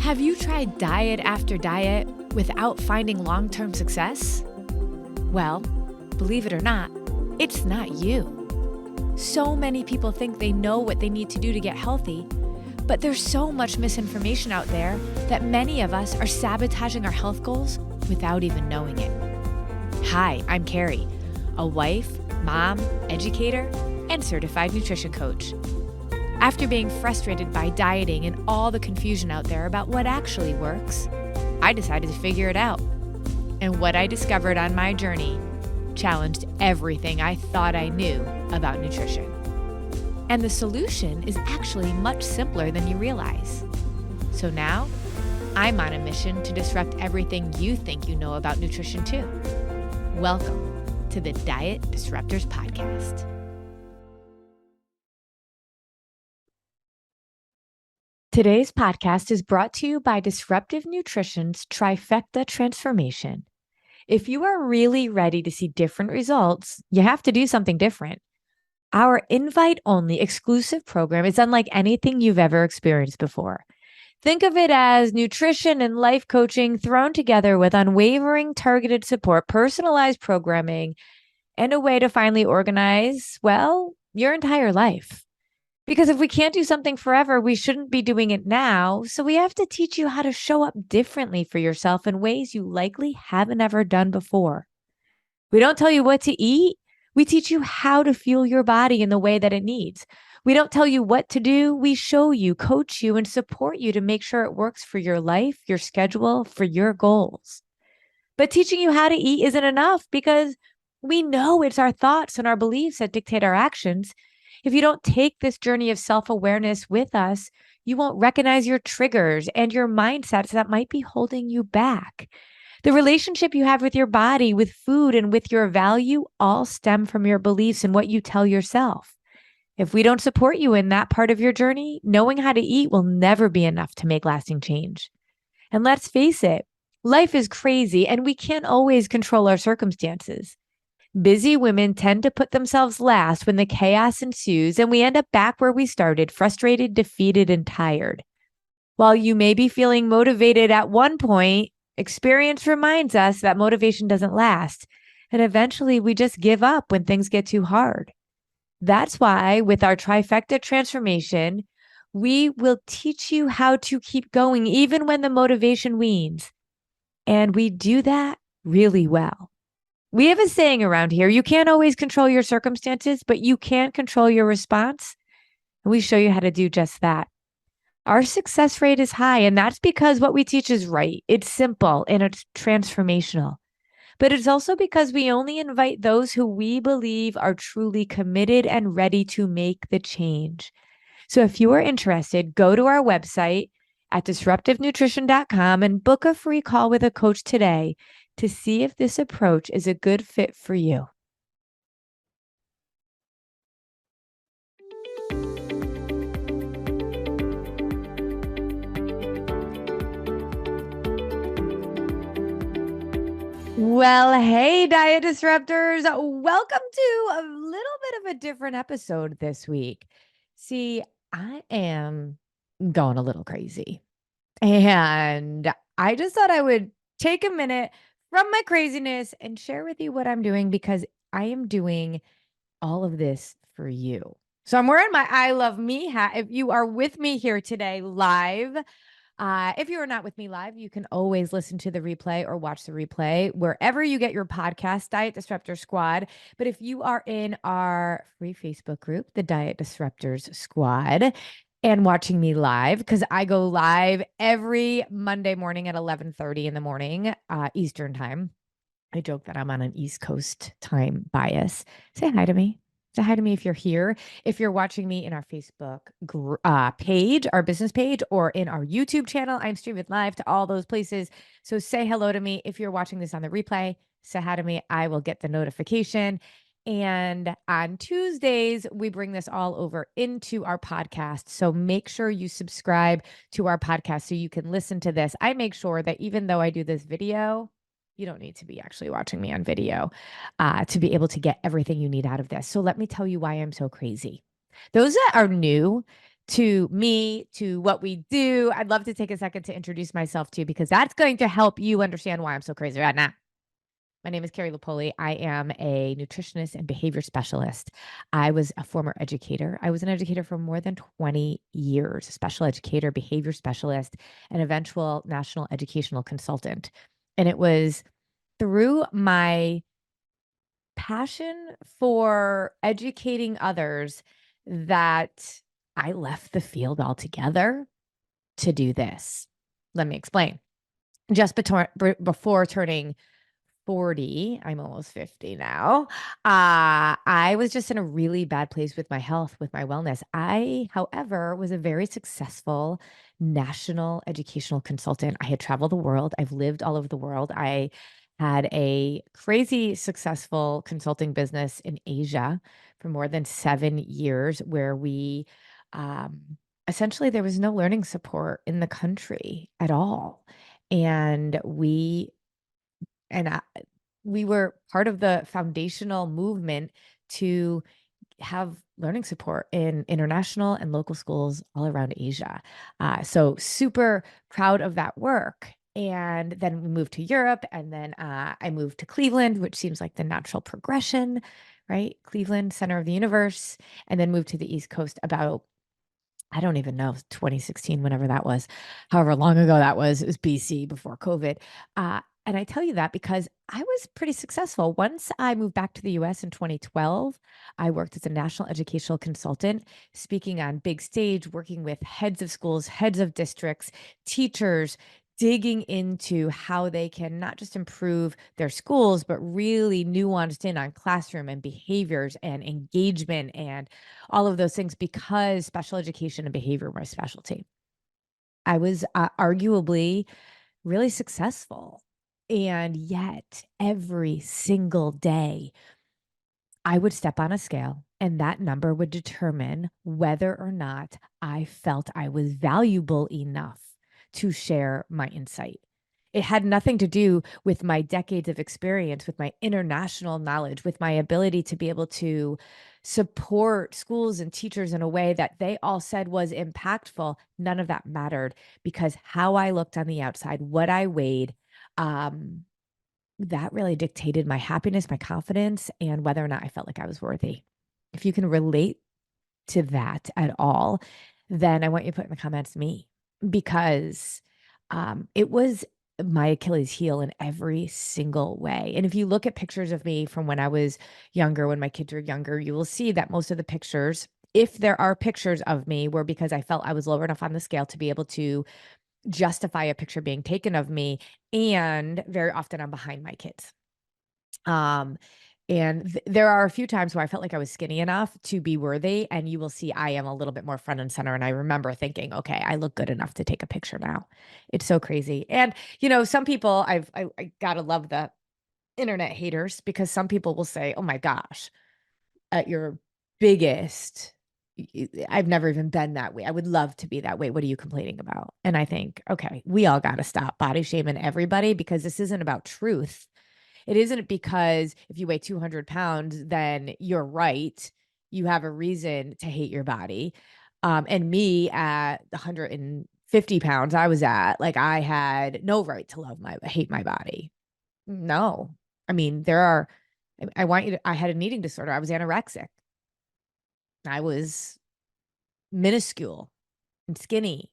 Have you tried diet after diet without finding long-term success? Well, believe it or not, it's not you. So many people think they know what they need to do to get healthy, but there's so much misinformation out there that many of us are sabotaging our health goals without even knowing it. Hi, I'm Carrie, a wife, mom, educator, and certified nutrition coach. After being frustrated by dieting and all the confusion out there about what actually works, I decided to figure it out. And what I discovered on my journey challenged everything I thought I knew about nutrition. And the solution is actually much simpler than you realize. So now, I'm on a mission to disrupt everything you think you know about nutrition too. Welcome to the Diet Disruptors Podcast. Today's podcast is brought to you by Disruptive Nutrition's Trifecta Transformation. If you are really ready to see different results, you have to do something different. Our invite-only exclusive program is unlike anything you've ever experienced before. Think of it as nutrition and life coaching thrown together with unwavering targeted support, personalized programming, and a way to finally organize, well, your entire life. Because if we can't do something forever, we shouldn't be doing it now. So we have to teach you how to show up differently for yourself in ways you likely haven't ever done before. We don't tell you what to eat. We teach you how to fuel your body in the way that it needs. We don't tell you what to do. We show you, coach you, and support you to make sure it works for your life, your schedule, for your goals. But teaching you how to eat isn't enough because we know it's our thoughts and our beliefs that dictate our actions. If you don't take this journey of self-awareness with us, you won't recognize your triggers and your mindsets that might be holding you back. The relationship you have with your body, with food, and with your value all stem from your beliefs and what you tell yourself. If we don't support you in that part of your journey, knowing how to eat will never be enough to make lasting change. And let's face it, life is crazy and we can't always control our circumstances. Busy women tend to put themselves last when the chaos ensues, and we end up back where we started, frustrated, defeated, and tired. While you may be feeling motivated at one point, experience reminds us that motivation doesn't last, and eventually we just give up when things get too hard. That's why with our Trifecta Transformation, we will teach you how to keep going even when the motivation wanes. And we do that really well. We have a saying around here, you can't always control your circumstances, but you can control your response. And we show you how to do just that. Our success rate is high, and that's because what we teach is right. It's simple and it's transformational. But it's also because we only invite those who we believe are truly committed and ready to make the change. So if you are interested, go to our website at disruptivenutrition.com and book a free call with a coach today to see if this approach is a good fit for you. Well, hey, Diet Disruptors. Welcome to a little bit of a different episode this week. See, I am going a little crazy. And I just thought I would take a minute from my craziness and share with you what I'm doing because I am doing all of this for you. So I'm wearing my I Love Me hat. If you are with me here today live, if you are not with me live, you can always listen to the replay or watch the replay wherever you get your podcast, Diet Disruptor Squad. But if you are in our free Facebook group, the Diet Disruptors Squad, and watching me live, because I go live every Monday morning at 11:30 in the morning, Eastern time. I joke that I'm on an East Coast time bias. Say hi to me. Say hi to me if you're here. If you're watching me in our Facebook page, our business page, or in our YouTube channel, I'm streaming live to all those places. So say hello to me. If you're watching this on the replay, say hi to me. I will get the notification. And on Tuesdays, we bring this all over into our podcast. So make sure you subscribe to our podcast so you can listen to this. I make sure that even though I do this video, you don't need to be actually watching me on video to be able to get everything you need out of this. So let me tell you why I'm so crazy. Those that are new to me, to what we do. I'd love to take a second to introduce myself to you because that's going to help you understand why I'm so crazy right now. My name is Carrie Lupoli. I am a nutritionist and behavior specialist. I was a former educator. I was an educator for more than 20 years, a special educator, behavior specialist, and eventual national educational consultant. And it was through my passion for educating others that I left the field altogether to do this. Let me explain. Just before turning 40, I'm almost 50 now. I was just in a really bad place with my health, with my wellness. I, however, was a very successful national educational consultant. I had traveled the world. I've lived all over the world. I had a crazy successful consulting business in Asia for more than 7 years, where we essentially there was no learning support in the country at all. And and I, we were part of the foundational movement to have learning support in international and local schools all around Asia. So super proud of that work. And then we moved to Europe, and then I moved to Cleveland, which seems like the natural progression, right? Cleveland, center of the universe, and then moved to the East Coast about, I don't even know, 2016, whenever that was, however long ago that was. It was BC, before COVID. And I tell you that because I was pretty successful. Once I moved back to the US in 2012, I worked as a national educational consultant, speaking on big stage, working with heads of schools, heads of districts, teachers, digging into how they can not just improve their schools, but really nuanced in on classroom and behaviors and engagement and all of those things, because special education and behavior were my specialty. I was arguably really successful. And yet, every single day, I would step on a scale, and that number would determine whether or not I felt I was valuable enough to share my insight. It had nothing to do with my decades of experience, with my international knowledge, with my ability to be able to support schools and teachers in a way that they all said was impactful. None of that mattered, because how I looked on the outside, what I weighed, um, that really dictated my happiness, my confidence, and whether or not I felt like I was worthy. If you can relate to that at all, then I want you to put in the comments me, because it was my Achilles heel in every single way. And if you look at pictures of me from when I was younger, when my kids were younger, you will see that most of the pictures, if there are pictures of me, were because I felt I was lower enough on the scale to be able to justify a picture being taken of me. And very often I'm behind my kids. Um, and there are a few times where I felt like I was skinny enough to be worthy, and you will see I am a little bit more front and center. And I remember thinking, okay, I look good enough to take a picture now. It's so crazy. And some people, I gotta love the internet haters, because some people will say, "Oh my gosh, at your biggest, I've never even been that way. I would love to be that way. What are you complaining about?" And I think, okay, we all got to stop body shaming everybody, because this isn't about truth. It isn't because if you weigh 200 pounds, then you're right. You have a reason to hate your body. And me at 150 pounds, I was at, like, I had no right to hate my body. No. I mean, I want you to, I had an eating disorder. I was anorexic. I was minuscule and skinny,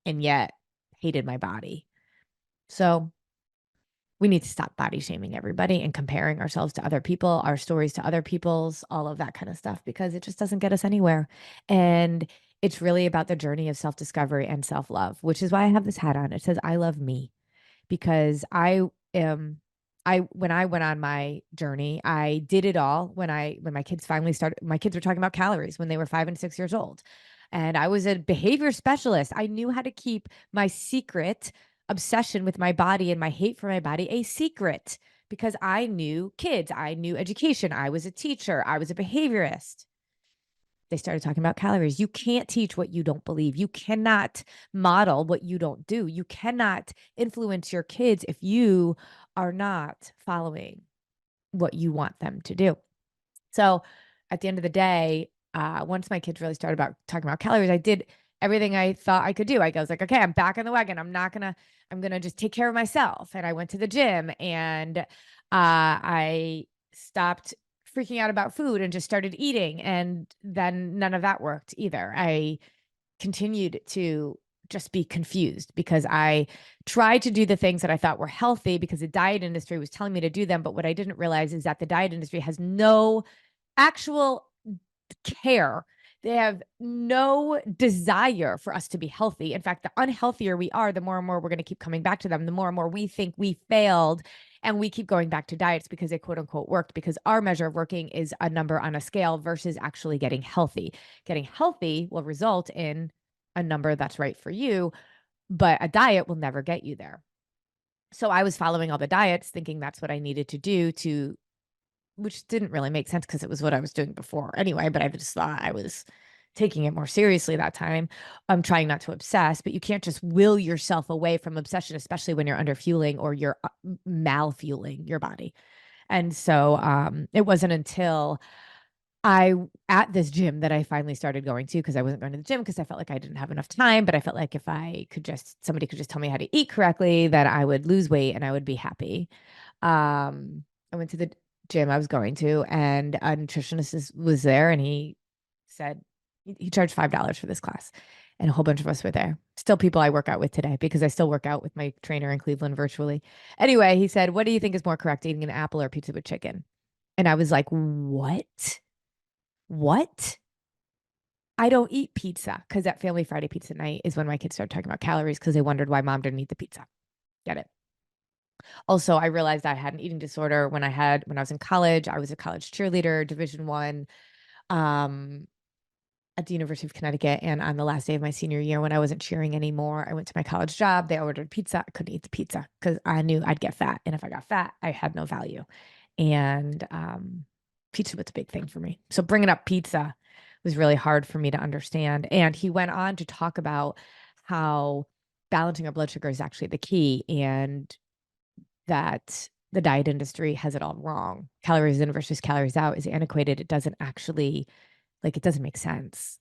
and yet hated my body. So we need to stop body shaming everybody and comparing ourselves to other people, our stories to other people's, all of that kind of stuff, because it just doesn't get us anywhere. And it's really about the journey of self discovery and self love, which is why I have this hat on. It says, I love me, because am, when I went on my journey, I did it all when my kids finally started. My kids were talking about calories when they were 5 and 6 years old. And I was a behavior specialist. I knew how to keep my secret obsession with my body and my hate for my body a secret, because I knew kids, I knew education. I was a teacher, I was a behaviorist. They started talking about calories. You can't teach what you don't believe. You cannot model what you don't do. You cannot influence your kids if you are not following what you want them to do. So at the end of the day, once my kids really started talking about calories, I did everything I thought I could do. I was like, okay, I'm back in the wagon. I'm gonna just take care of myself. And I went to the gym and I stopped freaking out about food and just started eating. And then none of that worked either. I continued to just be confused because I tried to do the things that I thought were healthy because the diet industry was telling me to do them. But what I didn't realize is that the diet industry has no actual care. They have no desire for us to be healthy. In fact, the unhealthier we are, the more and more we're going to keep coming back to them, the more and more we think we failed. And we keep going back to diets because they quote unquote worked, because our measure of working is a number on a scale versus actually getting healthy. Getting healthy will result in a number that's right for you, but a diet will never get you there. So I was following all the diets, thinking that's what I needed to do to, which didn't really make sense because it was what I was doing before anyway, but I just thought I was taking it more seriously that time. I'm trying not to obsess, but you can't just will yourself away from obsession, especially when you're under fueling or you're malfueling your body. And so it wasn't until I at this gym that I finally started going to, because I wasn't going to the gym because I felt like I didn't have enough time, but I felt like if I could just somebody could just tell me how to eat correctly, that I would lose weight and I would be happy. I went to the gym I was going to, and a nutritionist was there, and he said he charged $5 for this class, and a whole bunch of us were there. Still people I work out with today because I still work out with my trainer in Cleveland virtually. Anyway, he said, "What do you think is more correct, eating an apple or pizza with chicken?" And I was like, "What? What?" I don't eat pizza because at Family Friday pizza night is when my kids started talking about calories because they wondered why mom didn't eat the pizza. Get it? Also, I realized I had an eating disorder when I was in college. I was a college cheerleader, Division One, um, at the University of Connecticut. And on the last day of my senior year, when I wasn't cheering anymore, I went to my college job. They ordered pizza. I couldn't eat the pizza because I knew I'd get fat. And if I got fat, I had no value. And pizza was a big thing for me. So bringing up pizza was really hard for me to understand. And he went on to talk about how balancing our blood sugar is actually the key, and that the diet industry has it all wrong. Calories in versus calories out is antiquated. It doesn't actually, like, it doesn't make sense.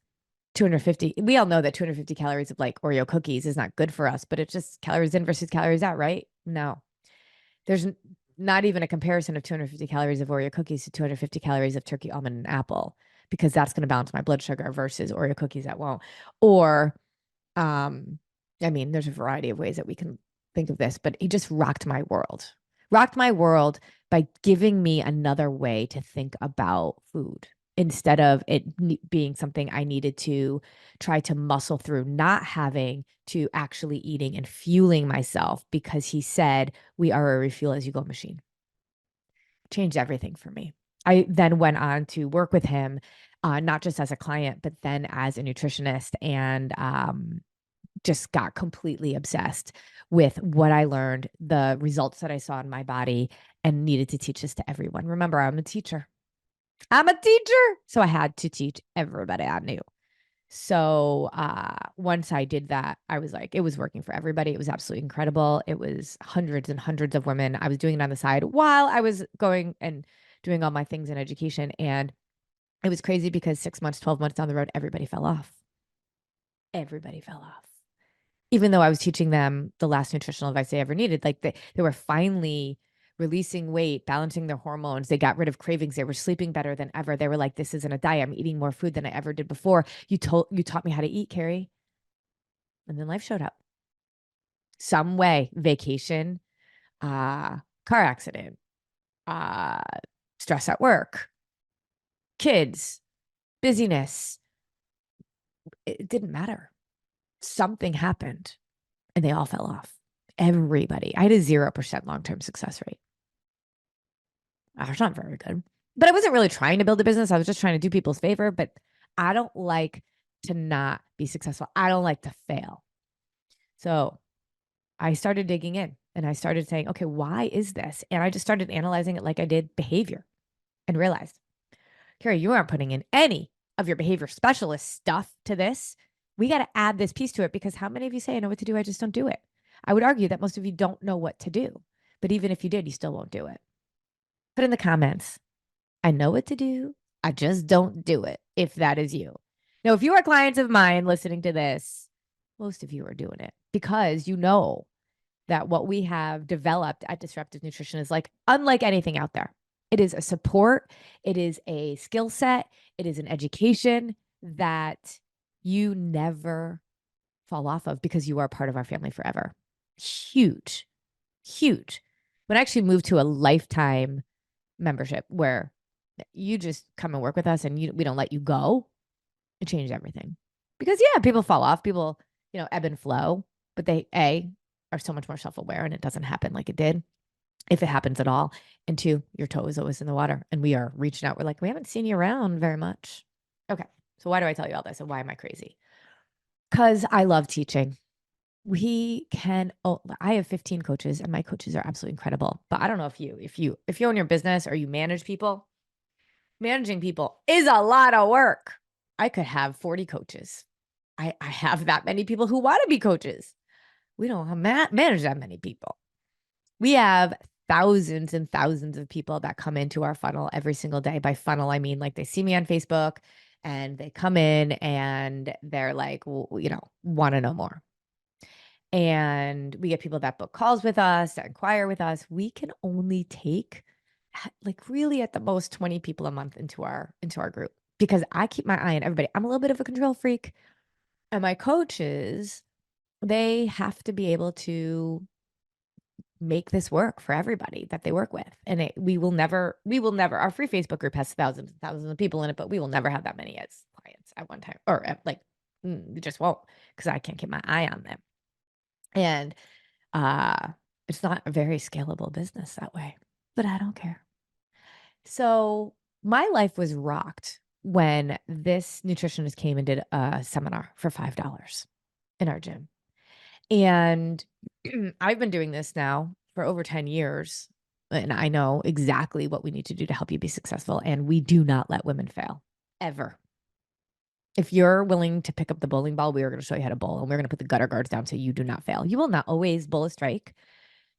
250, we all know that 250 calories of like Oreo cookies is not good for us, but it's just calories in versus calories out, right? No, there's not even a comparison of 250 calories of Oreo cookies to 250 calories of turkey, almond, and apple, because that's going to balance my blood sugar versus Oreo cookies that won't. Or, I mean, there's a variety of ways that we can think of this, but he just rocked my world by giving me another way to think about food instead of it being something I needed to try to muscle through, not having to actually eating and fueling myself, because he said, we are a refuel as you go machine. Changed everything for me. I then went on to work with him, not just as a client, but then as a nutritionist, and just got completely obsessed with what I learned, the results that I saw in my body, and needed to teach this to everyone. Remember, I'm a teacher. I'm a teacher. So I had to teach everybody I knew. So once I did that, I was like, it was working for everybody. It was absolutely incredible. It was hundreds and hundreds of women. I was doing it on the side while I was going and doing all my things in education. And it was crazy because 6 months, 12 months down the road, everybody fell off. Everybody fell off. Even though I was teaching them the last nutritional advice they ever needed, like they were finally releasing weight, balancing their hormones. They got rid of cravings. They were sleeping better than ever. They were like, this isn't a diet. I'm eating more food than I ever did before. You taught me how to eat, Carrie. And then life showed up. Some way, vacation, car accident, uh, stress at work, kids, busyness. It didn't matter. Something happened and they all fell off. Everybody. I had a 0% long-term success rate. That's not very good. But I wasn't really trying to build a business. I was just trying to do people's favor. But I don't like to not be successful. I don't like to fail. So I started digging in and I started saying, okay, why is this? And I just started analyzing it like I did behavior, and realized, Carrie, you aren't putting in any of your behavior specialist stuff to this. We got to add this piece to it, because how many of you say, I know what to do, I just don't do it? I would argue that most of you don't know what to do. But even if you did, you still won't do it. Put in the comments, I know what to do, I just don't do it if that is you. Now, if you are clients of mine listening to this, most of you are doing it because you know that what we have developed at Disruptive Nutrition is like unlike anything out there. It is a support, it is a skill set, it is an education that you never fall off of because you are part of our family forever. Huge, huge. When I actually moved to a lifetime membership where you just come and work with us and we don't let you go, it changed everything. Because yeah, people fall off, people, ebb and flow, but they are so much more self-aware and it doesn't happen like it did if it happens at all. And two, your toe is always in the water and we are reaching out. We're like, we haven't seen you around very much. Okay. So why do I tell you all this and why am I crazy? Because I love teaching. I have 15 coaches and my coaches are absolutely incredible. But I don't know if you own your business or you manage people, managing people is a lot of work. I could have 40 coaches. I have that many people who want to be coaches. We don't manage that many people. We have thousands and thousands of people that come into our funnel every single day. By funnel, I mean like they see me on Facebook and they come in and they're like, want to know more. And we get people that book calls with us, that inquire with us. We can only take like really at the most 20 people a month into our group because I keep my eye on everybody. I'm a little bit of a control freak. And my coaches, they have to be able to make this work for everybody that they work with. And we will never, our free Facebook group has thousands and thousands of people in it, but we will never have that many as clients at one time or we just won't because I can't keep my eye on them. And it's not a very scalable business that way, but I don't care. So my life was rocked when this nutritionist came and did a seminar for $5 in our gym. And I've been doing this now for over 10 years. And I know exactly what we need to do to help you be successful. And we do not let women fail ever. If you're willing to pick up the bowling ball, we are going to show you how to bowl and we're going to put the gutter guards down so you do not fail. You will not always bowl a strike.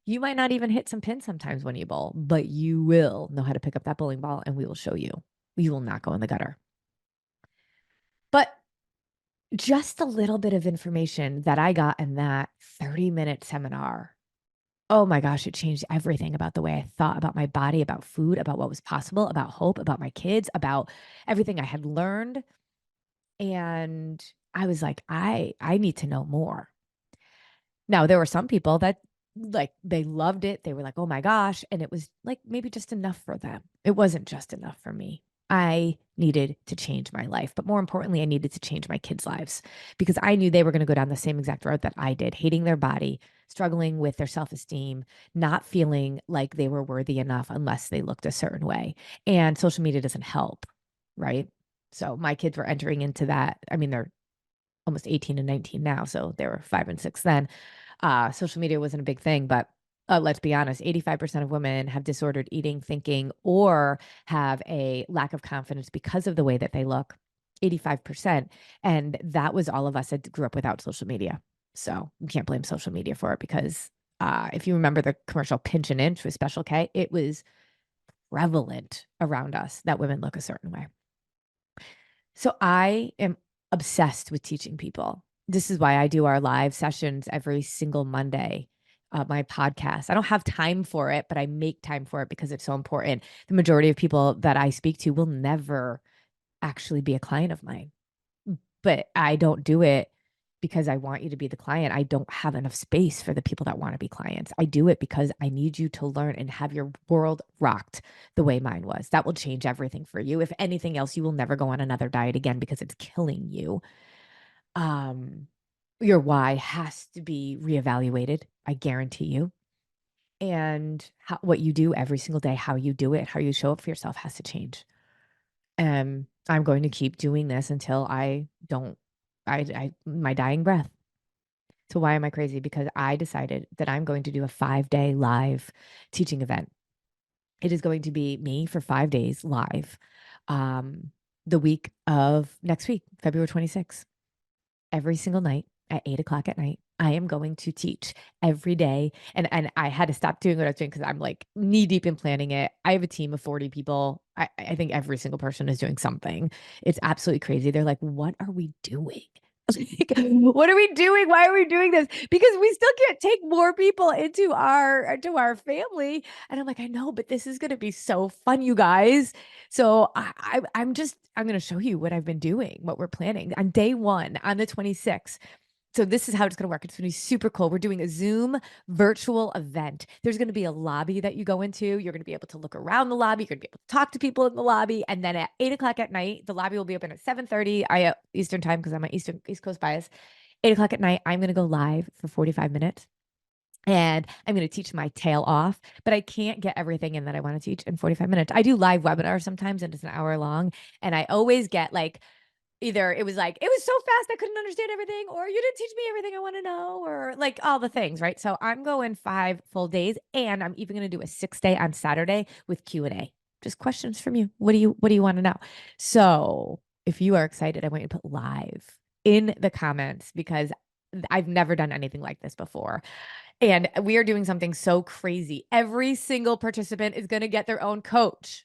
You might not even hit some pins sometimes when you bowl, but you will know how to pick up that bowling ball and we will show you. You will not go in the gutter. But just a little bit of information that I got in that 30-minute seminar. Oh my gosh, it changed everything about the way I thought about my body, about food, about what was possible, about hope, about my kids, about everything I had learned. And I was like, I need to know more. Now, there were some people that they loved it. They were like, oh my gosh. And it was like maybe just enough for them. It wasn't just enough for me. I needed to change my life. But more importantly, I needed to change my kids' lives because I knew they were going to go down the same exact road that I did, hating their body, struggling with their self-esteem, not feeling like they were worthy enough unless they looked a certain way. And social media doesn't help, right? So my kids were entering into that. I mean, they're almost 18 and 19 now. So they were 5 and 6 then. Social media wasn't a big thing, but let's be honest, 85% of women have disordered eating, thinking, or have a lack of confidence because of the way that they look. 85%. And that was all of us that grew up without social media. So you can't blame social media for it because if you remember the commercial Pinch and Inch with Special K, it was prevalent around us that women look a certain way. So I am obsessed with teaching people. This is why I do our live sessions every single Monday, my podcast. I don't have time for it, but I make time for it because it's so important. The majority of people that I speak to will never actually be a client of mine, but I don't do it because I want you to be the client. I don't have enough space for the people that want to be clients. I do it because I need you to learn and have your world rocked the way mine was. That will change everything for you. If anything else, you will never go on another diet again because it's killing you. Your why has to be reevaluated. I guarantee you. And what you do every single day, how you do it, how you show up for yourself has to change. I'm going to keep doing this until I don't, my dying breath. So why am I crazy? Because I decided that I'm going to do a 5-day live teaching event. It is going to be me for 5 days live, the week of next week, February 26th, every single night at 8:00 at night. I am going to teach every day. And I had to stop doing what I was doing because I'm like knee deep in planning it. I have a team of 40 people. I think every single person is doing something. It's absolutely crazy. They're like, what are we doing? Like, what are we doing? Why are we doing this? Because we still can't take more people into our family. And I'm like, I know, but this is gonna be so fun, you guys. So I'm gonna show you what I've been doing, what we're planning on day one on the 26th. So this is how it's going to work. It's going to be super cool. We're doing a Zoom virtual event. There's going to be a lobby that you go into. You're going to be able to look around the lobby. You're going to be able to talk to people in the lobby. And then at 8 o'clock at night, the lobby will be open at 7:30 Eastern time because I'm an East Coast bias. 8 o'clock at night, I'm going to go live for 45 minutes. And I'm going to teach my tail off, but I can't get everything in that I want to teach in 45 minutes. I do live webinars sometimes and it's an hour long. And I always get like, either it was like, it was so fast I couldn't understand everything, or you didn't teach me everything I want to know, or like all the things, right? So I'm going 5 full days, and I'm even going to do a 6-day on Saturday with Q&A. Just questions from you. What do you want to know? So if you are excited, I want you to put live in the comments because I've never done anything like this before. And we are doing something so crazy. Every single participant is going to get their own coach.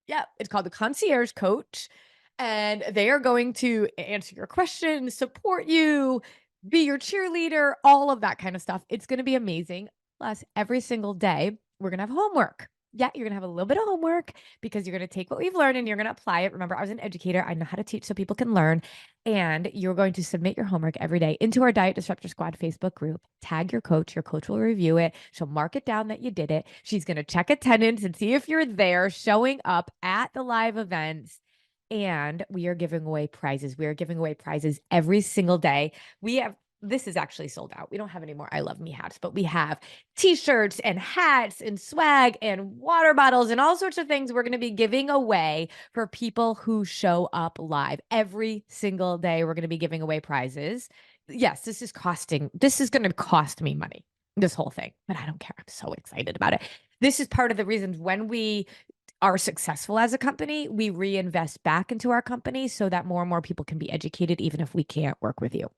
Yeah, it's called the concierge coach. And they are going to answer your questions, support you, be your cheerleader, all of that kind of stuff. It's going to be amazing. Plus, every single day, we're going to have homework. Yeah, you're going to have a little bit of homework because you're going to take what we've learned and you're going to apply it. Remember, I was an educator. I know how to teach so people can learn. And you're going to submit your homework every day into our Diet Disruptor Squad Facebook group. Tag your coach. Your coach will review it. She'll mark it down that you did it. She's going to check attendance and see if you're there showing up at the live events. And we are giving away prizes. We are giving away prizes every single day. This is actually sold out. We don't have any more I Love Me hats, but we have t-shirts and hats and swag and water bottles and all sorts of things we're going to be giving away for people who show up live. Every single day, we're going to be giving away prizes. Yes, this is going to cost me money, this whole thing, but I don't care. I'm so excited about it. This is part of the reasons when we are successful as a company, we reinvest back into our company so that more and more people can be educated, even if we can't work with you.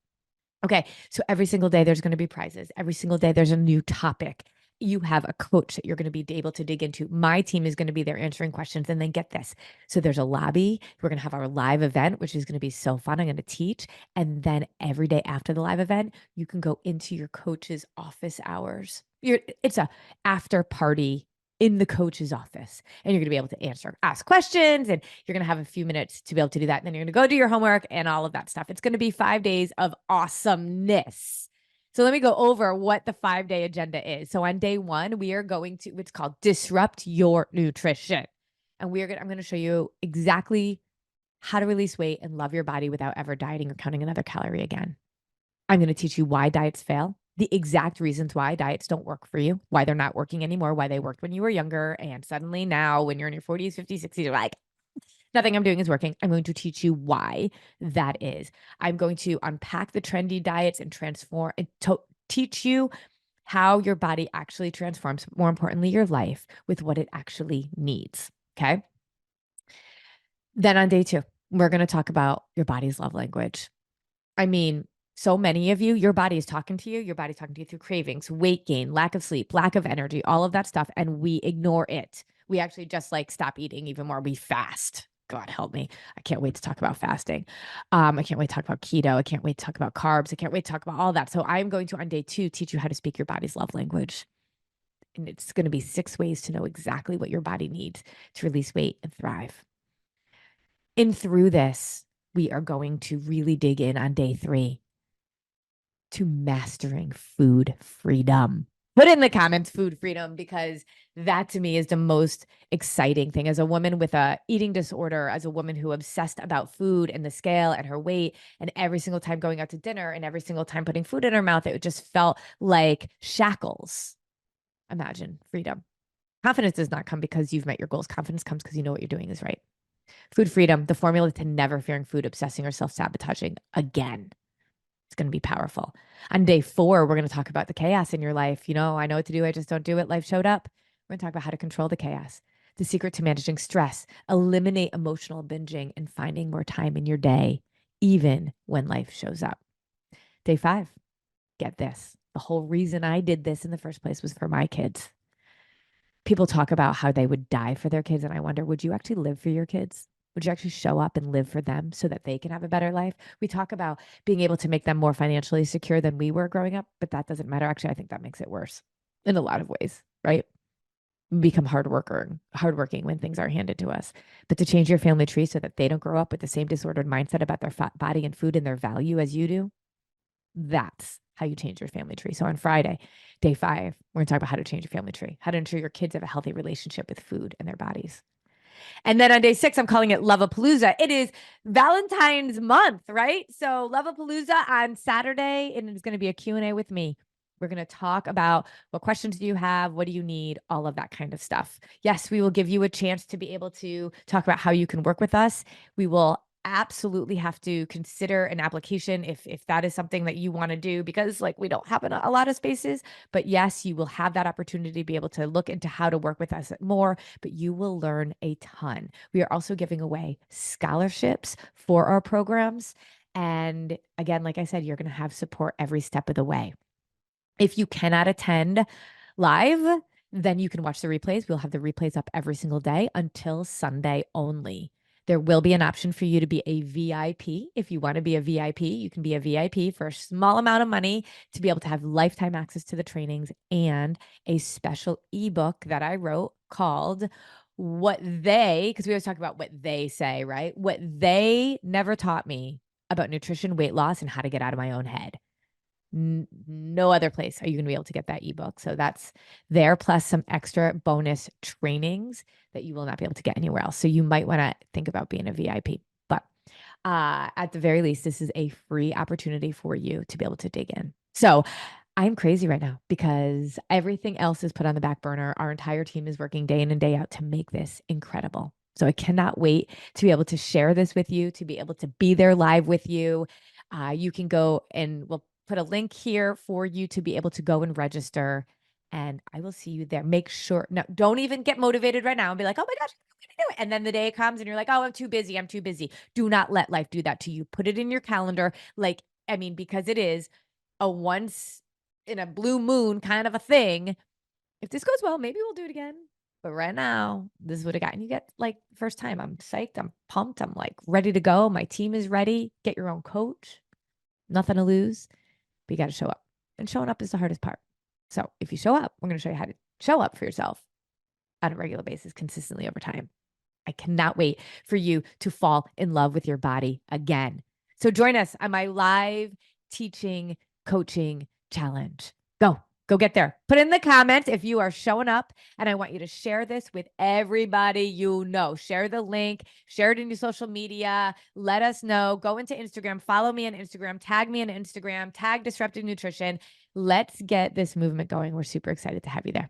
Okay, so every single day there's going to be prizes. Every single day there's a new topic. You have a coach that you're going to be able to dig into. My team is going to be there answering questions. And then get this. So there's a lobby. We're going to have our live event, which is going to be so fun. I'm going to teach. And then every day after the live event, you can go into your coach's office hours. It's a after party in the coach's office, and you're going to be able to ask questions, and you're going to have a few minutes to be able to do that. And then you're going to go do your homework and all of that stuff. It's going to be 5 days of awesomeness. So let me go over what the 5-day agenda is. So on day one, we are going to, it's called Disrupt Your Nutrition. And I'm going to show you exactly how to release weight and love your body without ever dieting or counting another calorie again. I'm going to teach you why diets fail, the exact reasons why diets don't work for you, why they're not working anymore, why they worked when you were younger. And suddenly now, when you're in your 40s, 50s, 60s, you're like, nothing I'm doing is working. I'm going to teach you why that is. I'm going to unpack the trendy diets and transform and teach you how your body actually transforms, more importantly, your life with what it actually needs. Okay. Then on day 2, we're going to talk about your body's love language. I mean, so many of you, your body is talking to you. Your body's talking to you through cravings, weight gain, lack of sleep, lack of energy, all of that stuff. And we ignore it. We actually just like stop eating even more. We fast. God help me. I can't wait to talk about fasting. I can't wait to talk about keto. I can't wait to talk about carbs. I can't wait to talk about all that. So I'm going to, on day 2, teach you how to speak your body's love language. And it's going to be 6 ways to know exactly what your body needs to release weight and thrive. And through this, we are going to really dig in on day 3 to mastering food freedom. Put in the comments food freedom, because that to me is the most exciting thing. As a woman with a eating disorder, as a woman who obsessed about food and the scale and her weight, and every single time going out to dinner and every single time putting food in her mouth, it just felt like shackles. Imagine freedom. Confidence does not come because you've met your goals. Confidence comes because you know what you're doing is right. Food freedom, the formula to never fearing food, obsessing, or self-sabotaging again. It's going to be powerful. On day 4, we're going to talk about the chaos in your life. I know what to do. I just don't do it. Life showed up. We're going to talk about how to control the chaos, the secret to managing stress, eliminate emotional binging, and finding more time in your day, even when life shows up. Day 5, get this. The whole reason I did this in the first place was for my kids. people talk about how they would die for their kids. And I wonder, would you actually live for your kids? Would you actually show up and live for them so that they can have a better life? We talk about being able to make them more financially secure than we were growing up, but that doesn't matter. Actually, I think that makes it worse in a lot of ways, right? We become hardworking when things are handed to us. But to change your family tree so that they don't grow up with the same disordered mindset about their body and food and their value as you do, that's how you change your family tree. So on Friday, day 5, we're going to talk about how to change your family tree, how to ensure your kids have a healthy relationship with food and their bodies. And then on day 6, I'm calling it Love-a-Palooza. It is Valentine's month, right? So Love-a-Palooza on Saturday, and it's going to be a Q&A with me. We're going to talk about what questions do you have? What do you need? All of that kind of stuff. Yes, we will give you a chance to be able to talk about how you can work with us. We will absolutely have to consider an application if that is something that you want to do, because like we don't have a lot of spaces. But yes, you will have that opportunity to be able to look into how to work with us more, but you will learn a ton. We are also giving away scholarships for our programs. And again, like I said, you're going to have support every step of the way. If you cannot attend live, then you can watch the replays. We'll have the replays up every single day until Sunday only. There will be an option for you to be a VIP. If you want to be a VIP, you can be a VIP for a small amount of money to be able to have lifetime access to the trainings and a special ebook that I wrote called because we always talk about what they say, right? What they never taught me about nutrition, weight loss, and how to get out of my own head. No other place are you going to be able to get that ebook. So that's there, plus some extra bonus trainings that you will not be able to get anywhere else. So you might want to think about being a VIP. But at the very least, this is a free opportunity for you to be able to dig in. So I'm crazy right now because everything else is put on the back burner. Our entire team is working day in and day out to make this incredible. So I cannot wait to be able to share this with you, to be able to be there live with you. You can go and we'll put a link here for you to be able to go and register, and I will see you there. Make sure, no, don't even get motivated right now and be like, oh my gosh, I'm going to do it. And then the day comes and you're like, oh, I'm too busy. I'm too busy. Do not let life do that to you. Put it in your calendar. Because it is a once in a blue moon kind of a thing. If this goes well, maybe we'll do it again. But right now, this would have gotten you like first time. I'm psyched. I'm pumped. I'm like ready to go. My team is ready. Get your own coach. Nothing to lose. But you got to show up. And showing up is the hardest part. So if you show up, we're going to show you how to show up for yourself on a regular basis, consistently over time. I cannot wait for you to fall in love with your body again. So join us on my live teaching coaching challenge. Go get there. Put in the comments if you are showing up, and I want you to share this with everybody you know. Share the link, share it in your social media. Let us know. Go into Instagram, follow me on Instagram, tag me on Instagram, tag Disruptive Nutrition. Let's get this movement going. We're super excited to have you there.